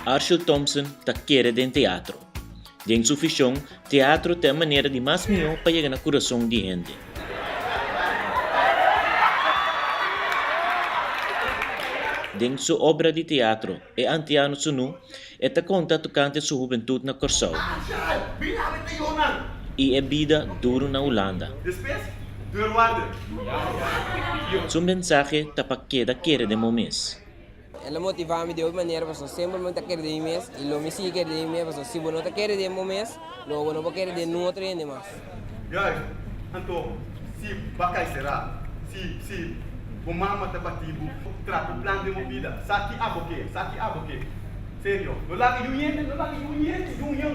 Arshil Thompson ta quiere de teatro. Em sua ficção, teatro tem a maneira de mais melhor para chegar no coração de gente. Em sua obra de teatro, E Antiano Sunu, esta conta tocante sua juventude na Corsau. E a vida duro na Holanda. Sua mensagem está para queda querer de momento. Ela motiva-me de outra maneira, porque sempre me quer de mim, e lo me sigue de mim, porque se você não quer de momento, logo não quer de outro ainda mais. Então, se bacai será, se o mama tá batido, trata o plano de uma vida, saki aboque. Sério, não lá que união,